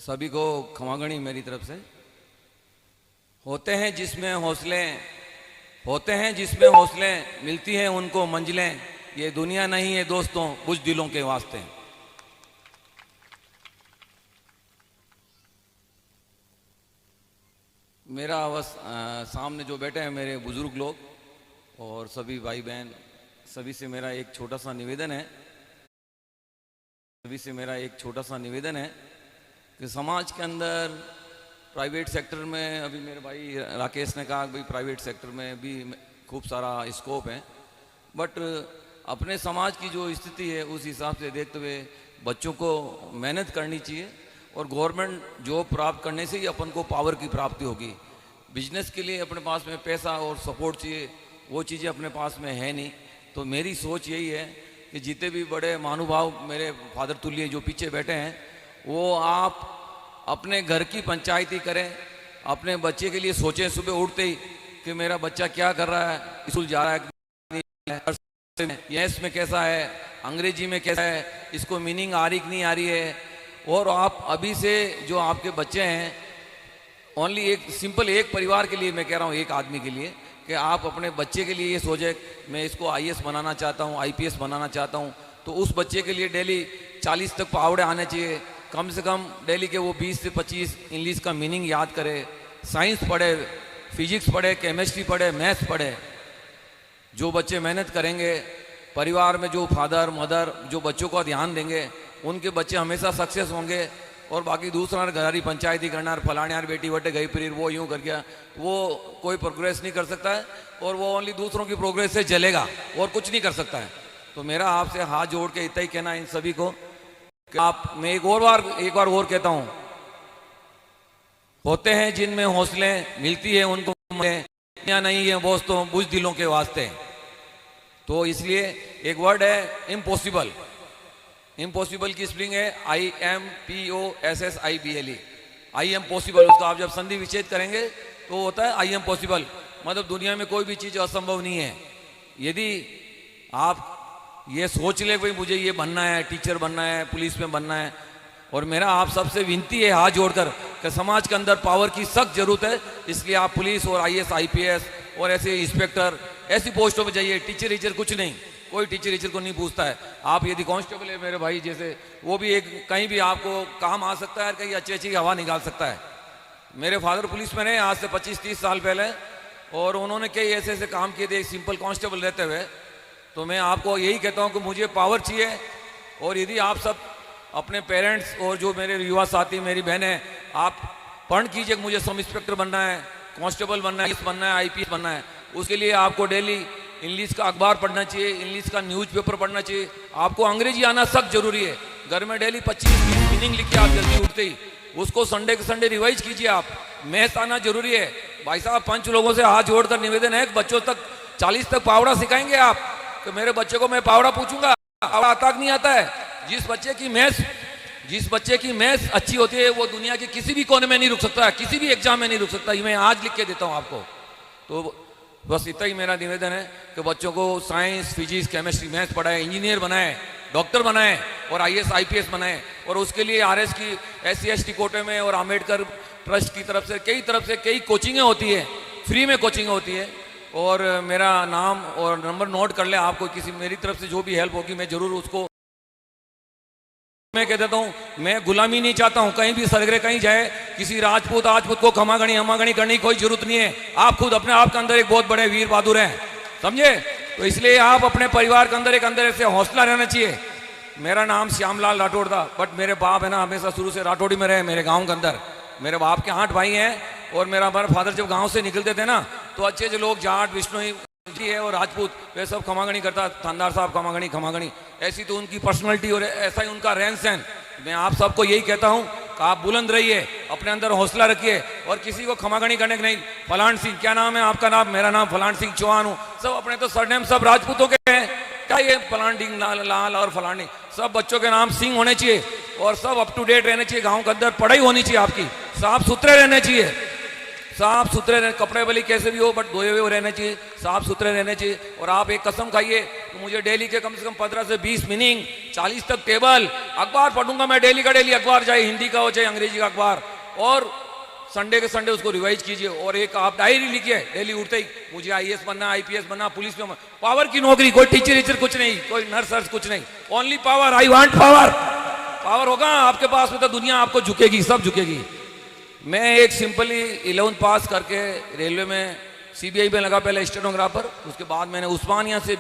सभी को खमागणी मेरी तरफ से। होते हैं जिसमें हौसले, होते हैं जिसमें हौसले, मिलती हैं उनको मंजिलें। ये दुनिया नहीं है दोस्तों कुछ दिलों के वास्ते। मेरा सामने जो बैठे हैं मेरे बुजुर्ग लोग और सभी भाई बहन, सभी से मेरा एक छोटा सा निवेदन है, कि समाज के अंदर प्राइवेट सेक्टर में, अभी मेरे भाई राकेश ने कहा कि भाई प्राइवेट सेक्टर में भी खूब सारा स्कोप है, बट अपने समाज की जो स्थिति है उस हिसाब से देखते हुए बच्चों को मेहनत करनी चाहिए और गवर्नमेंट जॉब प्राप्त करने से ही अपन को पावर की प्राप्ति होगी। बिजनेस के लिए अपने पास में पैसा और सपोर्ट चाहिए, वो चीज़ें अपने पास में है नहीं। तो मेरी सोच यही है कि जितने भी बड़े महानुभाव मेरे फादर तुल्य जो पीछे बैठे हैं, वो आप अपने घर की पंचायती करें, अपने बच्चे के लिए सोचें सुबह उठते ही कि मेरा बच्चा क्या कर रहा है, स्कूल जा रहा है, यस में कैसा है, अंग्रेजी में कैसा है, इसको मीनिंग आ रही कि नहीं आ रही है। और आप अभी से जो आपके बच्चे हैं, ओनली एक सिंपल एक परिवार के लिए मैं कह रहा हूँ, एक आदमी के लिए, कि आप अपने बच्चे के लिए ये सोचें मैं इसको आईएएस बनाना चाहता हूँ, आईपीएस बनाना चाहता हूँ, तो उस बच्चे के लिए डेली 40 तक पावड़े आने चाहिए, कम से कम डेली के वो 20 से 25 इंग्लिश का मीनिंग याद करे, साइंस पढ़े, फिजिक्स पढ़े, केमिस्ट्री पढ़े, मैथ्स पढ़े। जो बच्चे मेहनत करेंगे, परिवार में जो फादर मदर जो बच्चों का ध्यान देंगे, उनके बच्चे हमेशा सक्सेस होंगे। और बाकी दूसरा घरारी पंचायती करना, फलाने यार बेटी बटे गई फिर वो यूँ कर गया, वो कोई प्रोग्रेस नहीं कर सकता है और वो ओनली दूसरों की प्रोग्रेस से जलेगा और कुछ नहीं कर सकता है। तो मेरा आपसे हाथ जोड़ के इतना ही कहना इन सभी को कि आप, मैं एक बार और कहता हूँ, होते हैं जिनमें हौसले, मिलती है उनको दुनिया नहीं है दोस्तों बुझ दिलों के वास्ते। तो इसलिए एक वर्ड है इम्पॉसिबल, इम्पॉसिबल की स्पेलिंग है IMPOSSIBLE, आई एम पॉसिबल। उसका आप जब संधि विच्छेद करेंगे तो होता है आई एम पॉसिबल, मतलब दुनिया में कोई भी चीज़ असंभव नहीं है। यदि आप ये सोच ले भाई मुझे ये बनना है, टीचर बनना है, पुलिस में बनना है, और मेरा आप सबसे विनती है हाथ जोड़कर कि समाज के अंदर पावर की सख्त जरूरत है, इसलिए आप पुलिस और IAS IPS और ऐसे इंस्पेक्टर ऐसी पोस्टों पर जाइए। टीचर टीचर कुछ नहीं, कोई टीचर को नहीं पूछता है। आप यदि कांस्टेबल है मेरे भाई जैसे, वो भी एक कहीं भी आपको काम आ सकता है, कहीं अच्छी अच्छी हवा निकाल सकता है। मेरे फादर पुलिस में रहे आज से 25-30 साल पहले, और उन्होंने कई ऐसे ऐसे काम किए थे सिंपल कांस्टेबल रहते हुए। तो मैं आपको यही कहता हूँ कि मुझे पावर चाहिए, और यदि आप सब अपने पेरेंट्स और जो मेरे युवा साथी मेरी बहनें, आप पढ़ कीजिए मुझे सब इंस्पेक्टर बनना है, कांस्टेबल बनना है, बनना है, IPS बनना है। उसके लिए आपको डेली इंग्लिश का अखबार पढ़ना चाहिए, इंग्लिश का न्यूज़पेपर पढ़ना चाहिए, आपको अंग्रेजी आना सख्त जरूरी है। घर में डेली 25-20 मीनिंग लिखिए आप जल्दी उठते ही, उसको संडे के संडे रिवाइज कीजिए। आप मैथ्स आना जरूरी है। भाई साहब 5 लोगों से हाथ जोड़कर निवेदन है, बच्चों तक 40 तक पावड़ा सिखाएंगे आप, तो मेरे बच्चे को मैं पावड़ा पूछूंगा, पावड़ा आता नहीं आता है। जिस बच्चे की मैथ्स अच्छी होती है वो दुनिया के किसी भी कोने में नहीं रुक सकता है, किसी भी एग्जाम में नहीं रुक सकता। ये मैं आज लिख के देता हूँ आपको। तो बस इतना ही मेरा निवेदन है कि बच्चों को साइंस, फिजिक्स, केमिस्ट्री, मैथ्स पढ़ाए, इंजीनियर बनाए, डॉक्टर बनाए और IAS IPS बनाए। और उसके लिए RS की SC ST कोटे में और आम्बेडकर ट्रस्ट की तरफ से कई कोचिंगें होती है, फ्री में कोचिंग होती है। और मेरा नाम और नंबर नोट कर ले, आपको किसी मेरी तरफ से जो भी हेल्प होगी मैं जरूर उसको मैं कह देता हूँ। मैं गुलामी नहीं चाहता हूँ, कहीं भी सरगरे कहीं जाए किसी राजपूत को खमागणी हमागणी करने की कोई जरूरत नहीं है। आप खुद अपने आप के अंदर एक बहुत बड़े वीर बहादुर हैं, समझे। तो इसलिए आप अपने परिवार के अंदर से हौसला रहना चाहिए। मेरा नाम श्यामलाल राठौड़ था, बट मेरे बाप है ना हमेशा शुरू से राठौड़ी में रहे। मेरे गाँव के अंदर मेरे बाप के 8 भाई हैं, और हमारे फादर जब गाँव से निकलते थे ना तो अच्छे अच्छे लोग जाट, विष्णोई है और राजपूत, वे सब खमागणी करता, थानदार साहब खमागणी, ऐसी तो उनकी पर्सनालिटी और ऐसा ही उनका रहन सहन। मैं आप सबको यही कहता हूं कि आप बुलंद रहिए, अपने अंदर हौसला रखिए, और किसी को खमागणी करने के नहीं। फलान सिंह, क्या नाम है आपका? नाम, मेरा नाम फलान सिंह चौहान हूँ। सब अपने तो सरनेम सब राजपूतों के हैं, क्या ये फलान डिंग लाल और फलानी, सब बच्चों के नाम सिंह होने चाहिए, और सब अप टू डेट रहने चाहिए। गाँव के अंदर पढ़ाई होनी चाहिए, आपकी साफ सुथरे रहने चाहिए, साफ सुथरे रहने, कपड़े भले कैसे भी हो बट धोए हुए रहने चाहिए, साफ सुथरे रहने चाहिए। और आप एक कसम खाइए तो मुझे डेली के कम से कम 15 से 20 मीनिंग, 40 तक टेबल, अखबार पढ़ूंगा मैं डेली का डेली अखबार, चाहे हिंदी का हो चाहे अंग्रेजी का अखबार, और संडे के संडे उसको रिवाइज कीजिए। और एक आप डायरी लिखिए डेली उठते ही, मुझे आईएएस बनना, आईपीएस बनना, पुलिस में, पावर की नौकरी, कोई टीचर कुछ नहीं, कोई नर्स कुछ नहीं, only power, I want power. Power होगा आपके पास में तो दुनिया आपको झुकेगी, सब झुकेगी। मैं एक सिंपली 11th पास करके रेलवे में सीबीआई में लगा, पहले स्टेनोग्राफर, उसके बाद मैंने उस्मानिया से